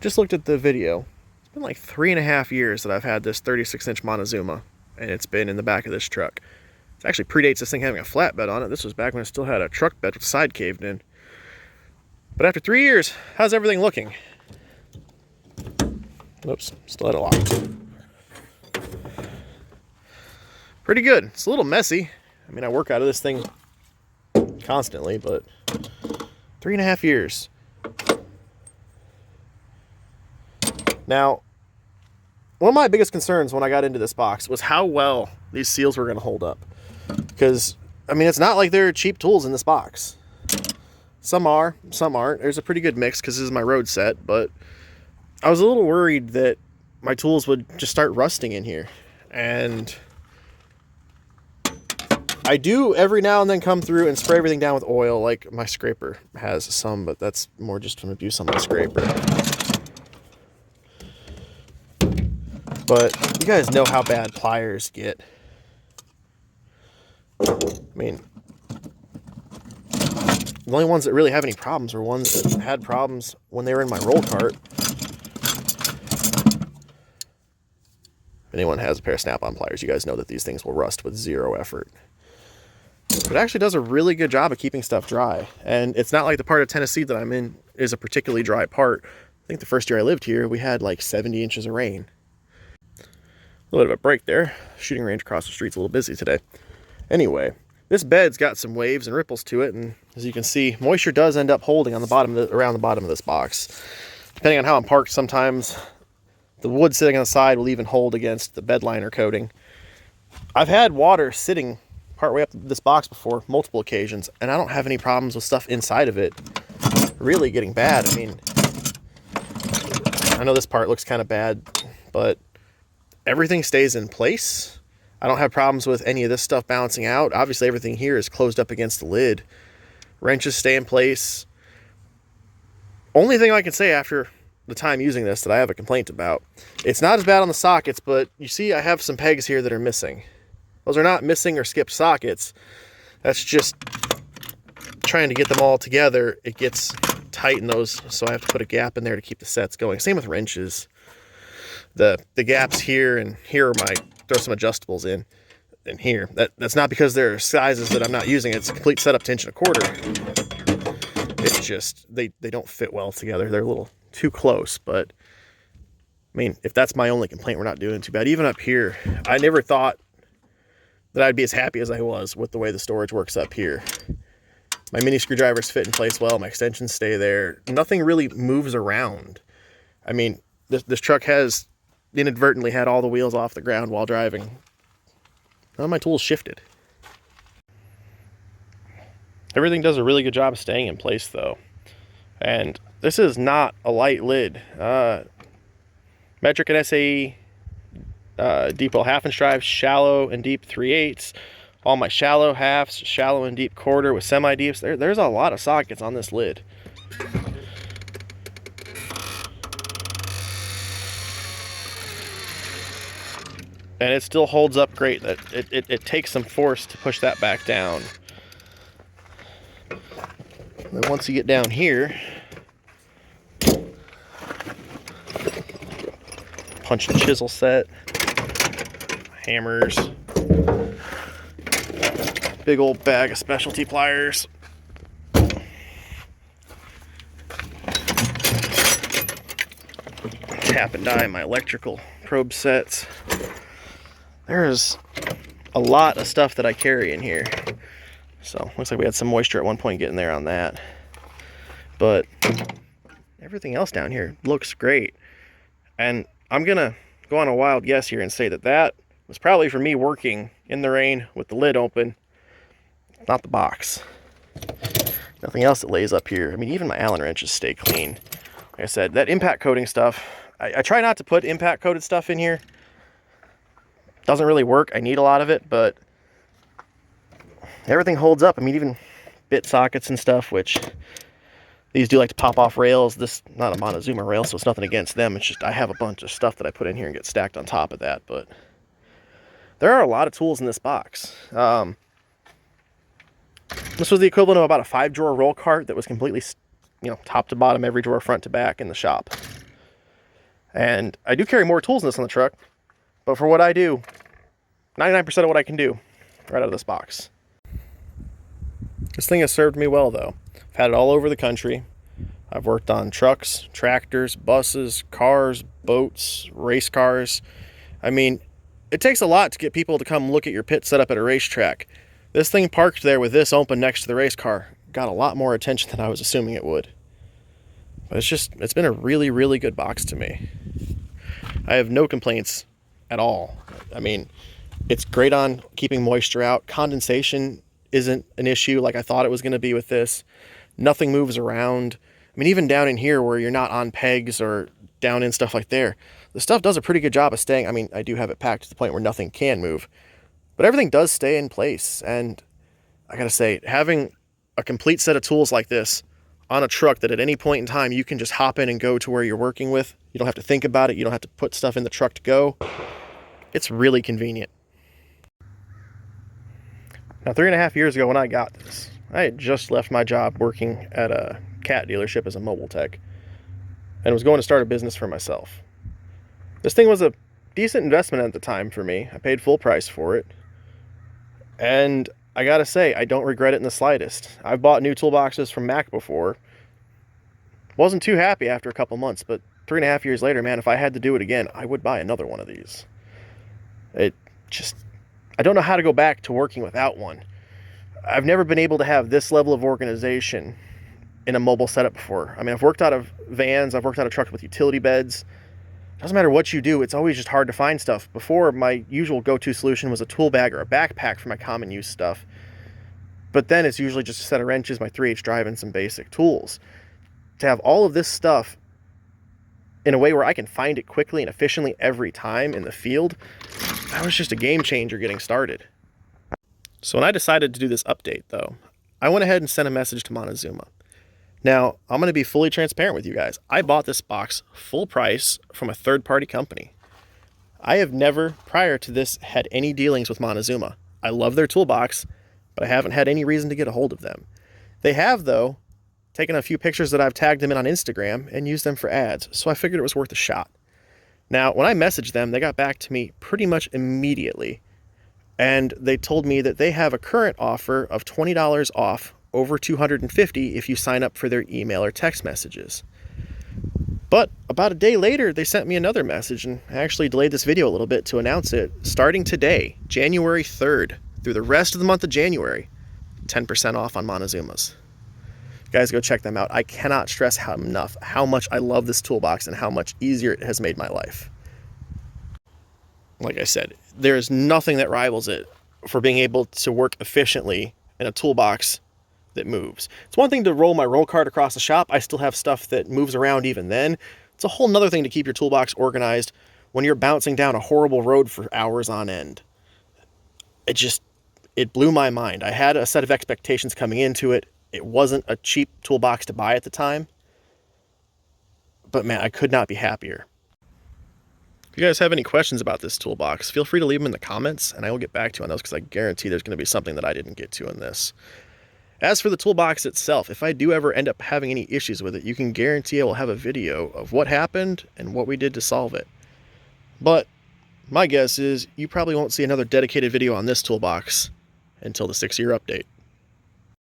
Just looked at the video. It's been like 3.5 years that I've had this 36-inch Montezuma, and it's been in the back of this truck. It actually predates this thing having a flatbed on it. This was back when it still had a truck bed with the side caved in. But after 3 years, how's everything looking? Oops, still had it locked. Pretty good. It's a little messy. I mean, I work out of this thing constantly, but 3.5 years. Now, one of my biggest concerns when I got into this box was how well these seals were going to hold up. Because, I mean, it's not like there are cheap tools in this box. Some are, some aren't. There's a pretty good mix because this is my road set, but I was a little worried that my tools would just start rusting in here. And I do every now and then come through and spray everything down with oil, like my scraper has some, but that's more just from abuse on my scraper. But you guys know how bad pliers get. I mean, the only ones that really have any problems are ones that had problems when they were in my roll cart. If anyone has a pair of snap-on pliers, you guys know that these things will rust with zero effort. But it actually does a really good job of keeping stuff dry. And it's not like the part of Tennessee that I'm in is a particularly dry part. I think the first year I lived here, we had like 70 inches of rain. A little bit of a break there. Shooting range across the street's a little busy today. Anyway, this bed's got some waves and ripples to it, and as you can see, moisture does end up holding on the bottom of around the bottom of this box. Depending on how I'm parked, sometimes the wood sitting on the side will even hold against the bed liner coating. I've had water sitting partway up this box before, multiple occasions, and I don't have any problems with stuff inside of it really getting bad. I mean, I know this part looks kind of bad, but everything stays in place. I don't have problems with any of this stuff bouncing out. Obviously, everything here is closed up against the lid. Wrenches stay in place. Only thing I can say after the time using this that I have a complaint about. It's not as bad on the sockets, but you see I have some pegs here that are missing. Those are not missing or skipped sockets. That's just trying to get them all together. It gets tight in those, so I have to put a gap in there to keep the sets going. Same with wrenches. The gaps here and here are my, throw some adjustables in and here. That's not because they're sizes that I'm not using. It's a complete setup to 1.25 inches. It's just, they don't fit well together. They're a little too close, but I mean, if that's my only complaint, we're not doing too bad. Even up here, I never thought that I'd be as happy as I was with the way the storage works up here. My mini screwdrivers fit in place well. My extensions stay there. Nothing really moves around. I mean, this truck has inadvertently had all the wheels off the ground while driving. None of my tools shifted. Everything does a really good job of staying in place though. And this is not a light lid. Metric and SAE, deep well 1/2 inch drive, shallow and deep 3/8. All my shallow halves, shallow and deep quarter with semi-deeps. There's a lot of sockets on this lid. And it still holds up great. It takes some force to push that back down. And then once you get down here, punch and chisel set, hammers, big old bag of specialty pliers. Tap and die my electrical probe sets. There's a lot of stuff that I carry in here. So looks like we had some moisture at one point getting there on that. But everything else down here looks great. And I'm gonna go on a wild guess here and say that that was probably for me working in the rain with the lid open, not the box. Nothing else that lays up here. I mean, even my Allen wrenches stay clean. Like I said, that impact coating stuff, I try not to put impact coated stuff in here. Doesn't really work. I need a lot of it, but everything holds up. I mean, even bit sockets and stuff, which these do like to pop off rails. This, not a Montezuma rail, so it's nothing against them. It's just I have a bunch of stuff that I put in here and get stacked on top of that. But there are a lot of tools in this box. This was the equivalent of about a 5-drawer roll cart that was completely, you know, top to bottom, every drawer front to back in the shop. And I do carry more tools than this on the truck, but for what I do, 99% of what I can do right out of this box. This thing has served me well though. I've had it all over the country. I've worked on trucks, tractors, buses, cars, boats, race cars. I mean, it takes a lot to get people to come look at your pit setup at a racetrack. This thing parked there with this open next to the race car got a lot more attention than I was assuming it would. But it's been a really, really good box to me. I have no complaints at all. I mean, it's great on keeping moisture out. Condensation isn't an issue like I thought it was going to be with this. Nothing moves around. I mean, even down in here where you're not on pegs or down in stuff like there, the stuff does a pretty good job of staying. I mean, I do have it packed to the point where nothing can move, but everything does stay in place. And I gotta say, having a complete set of tools like this on a truck that at any point in time you can just hop in and go to where you're working with, you don't have to think about it, you don't have to put stuff in the truck to go, it's really convenient. Now, 3.5 years ago when I got this, I had just left my job working at a cat dealership as a mobile tech and was going to start a business for myself. This thing was a decent investment at the time for me. I paid full price for it. And I gotta say, I don't regret it in the slightest. I've bought new toolboxes from Mac before. Wasn't too happy after a couple months, but 3.5 years later, man, if I had to do it again, I would buy another one of these. I don't know how to go back to working without one. I've never been able to have this level of organization in a mobile setup before. I mean, I've worked out of vans, I've worked out of trucks with utility beds. Doesn't matter what you do, it's always just hard to find stuff. Before, my usual go-to solution was a tool bag or a backpack for my common use stuff. But then it's usually just a set of wrenches, my 3H drive, and some basic tools. To have all of this stuff in a way where I can find it quickly and efficiently every time in the field, that was just a game changer getting started. So when I decided to do this update, though, I went ahead and sent a message to Montezuma. Now, I'm going to be fully transparent with you guys. I bought this box full price from a third-party company. I have never, prior to this, had any dealings with Montezuma. I love their toolbox, but I haven't had any reason to get a hold of them. They have, though, taken a few pictures that I've tagged them in on Instagram and used them for ads, so I figured it was worth a shot. Now, when I messaged them, they got back to me pretty much immediately, and they told me that they have a current offer of $20 off over $250 if you sign up for their email or text messages. But about a day later, they sent me another message, and I actually delayed this video a little bit to announce it. Starting today, January 3rd, through the rest of the month of January, 10% off on Montezumas. Guys, go check them out. I cannot stress enough how much I love this toolbox and how much easier it has made my life. Like I said, there is nothing that rivals it for being able to work efficiently in a toolbox that moves. It's one thing to roll my roll cart across the shop. I still have stuff that moves around even then. It's a whole nother thing to keep your toolbox organized when you're bouncing down a horrible road for hours on end. It blew my mind. I had a set of expectations coming into it. It wasn't a cheap toolbox to buy at the time, but man, I could not be happier. If you guys have any questions about this toolbox, feel free to leave them in the comments and I will get back to you on those because I guarantee there's going to be something that I didn't get to in this. As for the toolbox itself, if I do ever end up having any issues with it, you can guarantee I will have a video of what happened and what we did to solve it. But my guess is you probably won't see another dedicated video on this toolbox until the 6-year update.